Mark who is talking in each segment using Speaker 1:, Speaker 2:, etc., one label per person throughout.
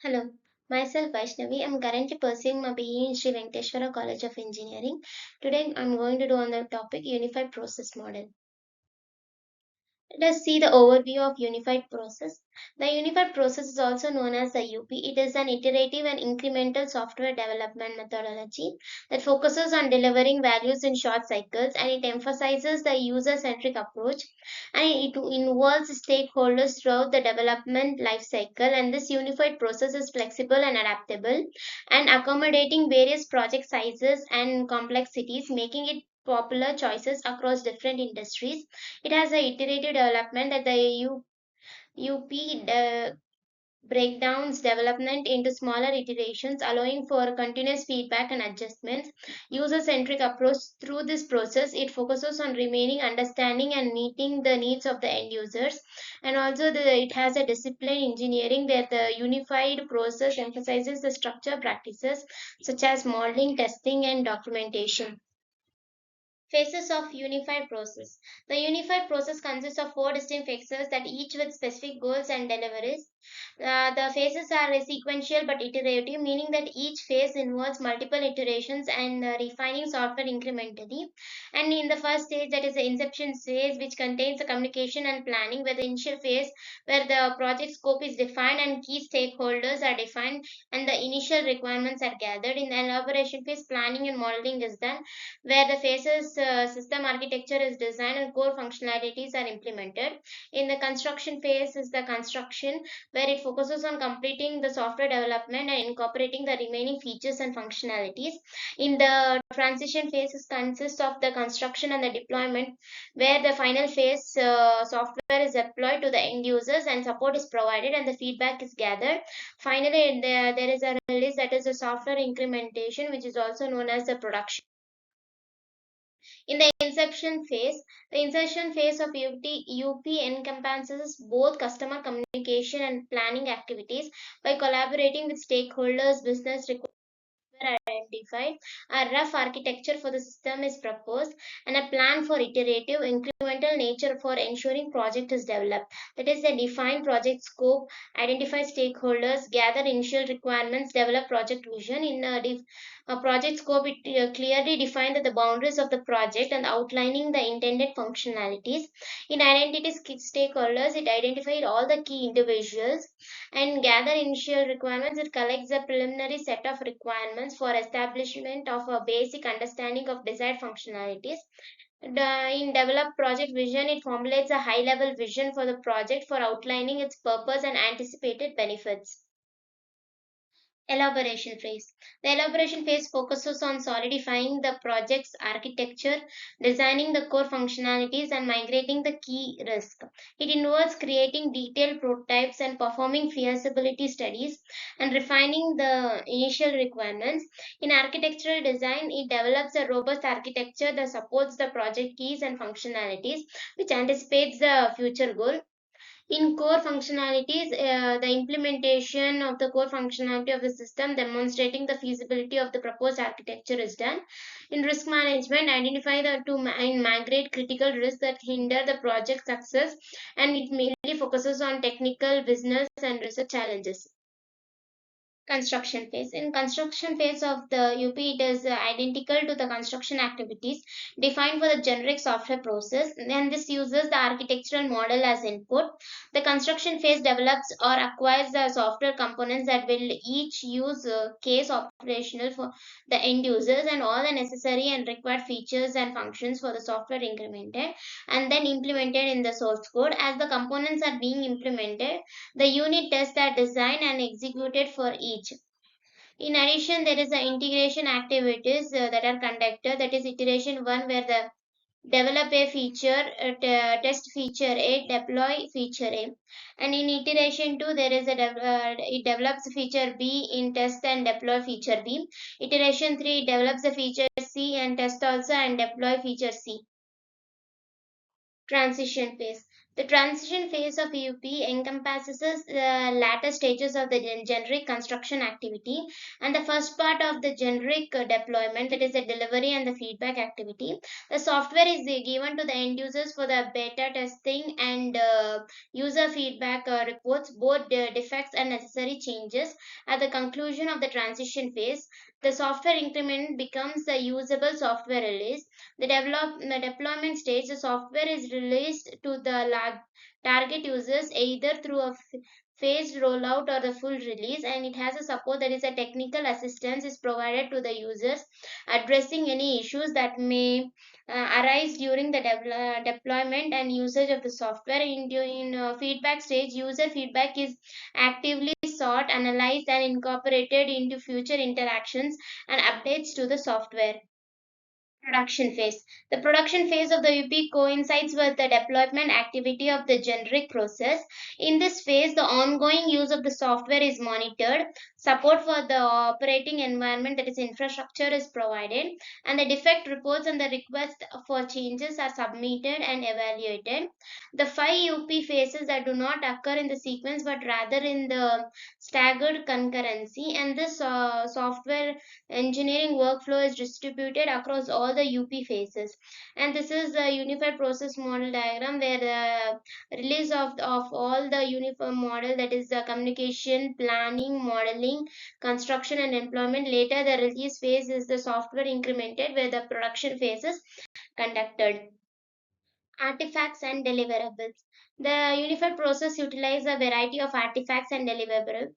Speaker 1: Hello, myself Vaishnavi. I'm currently pursuing my BE in Sri Venkateshwara College of Engineering. Today I'm going to do on the topic Unified Process Model. Let us see the overview of unified process. The unified process is also known as the UP. It is an iterative and incremental software development methodology that focuses on delivering values in short cycles, and it emphasizes the user-centric approach, and it involves stakeholders throughout the development life cycle. And this unified process is flexible and adaptable and accommodating various project sizes and complexities, making it popular choices across different industries. It has a iterative development that the UP breakdowns development into smaller iterations, allowing for continuous feedback and adjustments. User-centric approach through this process, it focuses on remaining understanding and meeting the needs of the end users. And also, it has a discipline engineering where the unified process emphasizes the structure practices such as modeling, testing, and documentation. Phases of unified process. The unified process consists of four distinct phases that each with specific goals and deliveries. The phases are sequential but iterative, meaning that each phase involves multiple iterations and refining software incrementally. And in the first stage, that is the inception phase, which contains the communication and planning, where the initial phase, where the project scope is defined and key stakeholders are defined and the initial requirements are gathered. In the elaboration phase, planning and modeling is done, where the phases system architecture is designed and core functionalities are implemented. In the construction phase is the construction, where it focuses on completing the software development and incorporating the remaining features and functionalities. In the transition phases consists of the construction and the deployment, where the final phase software is deployed to the end users and support is provided and the feedback is gathered. Finally, there is a release, that is a software incrementation, which is also known as the production. In the insertion phase of UP encompasses both customer communication and planning activities. By collaborating with stakeholders, business were identified, a rough architecture for the system is proposed, and a plan for iterative, incremental nature for ensuring project is developed. That is, the define project scope, identify stakeholders, gather initial requirements, develop project vision. In a project scope, it clearly defined the boundaries of the project and outlining the intended functionalities. In identity stakeholders, it identified all the key individuals and gather initial requirements. It collects a preliminary set of requirements for establishment of a basic understanding of desired functionalities. In develop project vision, it formulates a high level vision for the project for outlining its purpose and anticipated benefits. Elaboration phase. The elaboration phase focuses on solidifying the project's architecture, designing the core functionalities, and migrating the key risk. It involves creating detailed prototypes and performing feasibility studies and refining the initial requirements. In architectural design, it develops a robust architecture that supports the project keys and functionalities, which anticipates the future goal. In core functionalities, the implementation of the core functionality of the system demonstrating the feasibility of the proposed architecture is done. In risk management, identify the and migrate critical risks that hinder the project success, and it mainly focuses on technical, business, and research challenges. Construction phase. In construction phase of the UP, it is identical to the construction activities defined for the generic software process, and this uses the architectural model as input. The construction phase develops or acquires the software components that will each use case operational for the end users, and all the necessary and required features and functions for the software incremented and then implemented in the source code. As the components are being implemented, the unit tests are designed and executed for each. In addition, there is the integration activities that are conducted. That is iteration one, where the develop a feature, test feature A, deploy feature A. And in iteration two, there is it develops feature B in test and deploy feature B. Iteration three, it develops the feature C and test also and deploy feature C. Transition phase. The transition phase of UP encompasses the latter stages of the generic construction activity and the first part of the generic deployment, that is the delivery and the feedback activity. The software is given to the end users for the beta testing and user feedback reports, both defects and necessary changes. At the conclusion of the transition phase, the software increment becomes the usable software release. The deployment stage, the software is released to the target users either through a phased rollout or the full release, and it has a support, that is a technical assistance is provided to the users addressing any issues that may arise during the deployment and usage of the software. In feedback stage, user feedback is actively sought, analyzed, and incorporated into future interactions and updates to the software. Production phase. The production phase of the UP coincides with the deployment activity of the generic process. In this phase, the ongoing use of the software is monitored, support for the operating environment, that is infrastructure, is provided, and the defect reports and the request for changes are submitted and evaluated. The five UP phases that do not occur in the sequence but rather in the staggered concurrency, and this software engineering workflow is distributed across all the UP phases. And this is the unified process model diagram, where the release of all the uniform model, that is the communication, planning, modeling, construction, and employment. Later, the release phase is the software incremented, where the production phase is conducted. Artifacts and deliverables. The unified process utilizes a variety of artifacts and deliverables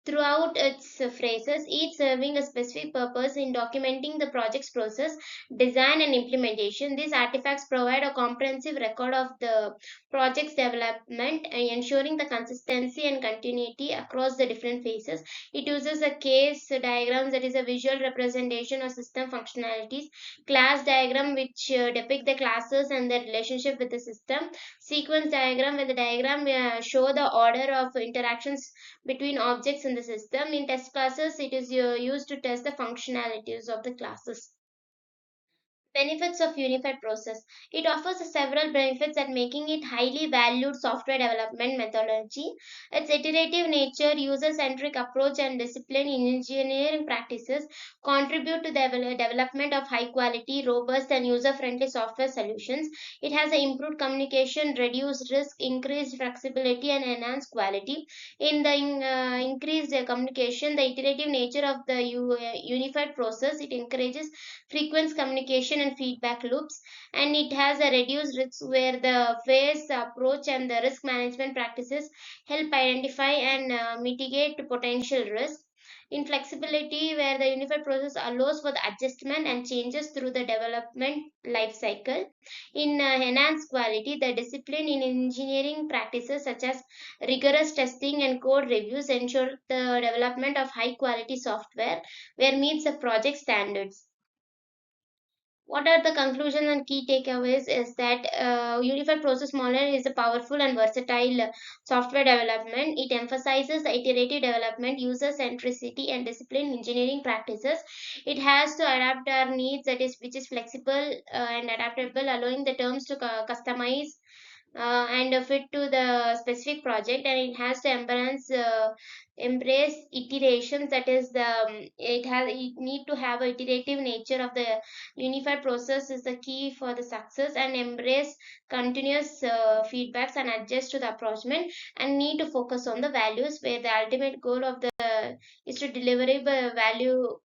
Speaker 1: throughout its phases, each serving a specific purpose in documenting the project's process, design, and implementation. These artifacts provide a comprehensive record of the project's development, ensuring the consistency and continuity across the different phases. It uses a case diagram, that is a visual representation of system functionalities, class diagram, which depict the classes and their relationship with the system, sequence diagram, where the diagram show the order of interactions between objects in the system. In test classes, it is used to test the functionalities of the classes. Benefits of unified process. It offers several benefits that making it highly valued software development methodology. Its iterative nature, user-centric approach, and discipline in engineering practices contribute to the development of high-quality, robust, and user-friendly software solutions. It has improved communication, reduced risk, increased flexibility, and enhanced quality. In the increased communication, the iterative nature of the unified process, it encourages frequent communication and feedback loops, and it has a reduced risk, where the phase approach and the risk management practices help identify and mitigate potential risk. In flexibility, where the unified process allows for the adjustment and changes through the development life cycle. In enhanced quality, the discipline in engineering practices such as rigorous testing and code reviews ensure the development of high quality software where meets the project standards. What are the conclusions and key takeaways is that unified process model is a powerful and versatile software development. It emphasizes the iterative development, user centricity, and disciplined engineering practices. It has to adapt our needs, that is which is flexible and adaptable, allowing the terms to customize and fit to the specific project, and it has to embrace iterations, that is the it need to have a iterative nature of the unified process is the key for the success, and embrace continuous feedbacks and adjust to the approachment, and need to focus on the values, where the ultimate goal of the is to deliver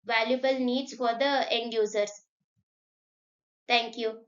Speaker 1: valuable needs for the end users. Thank you.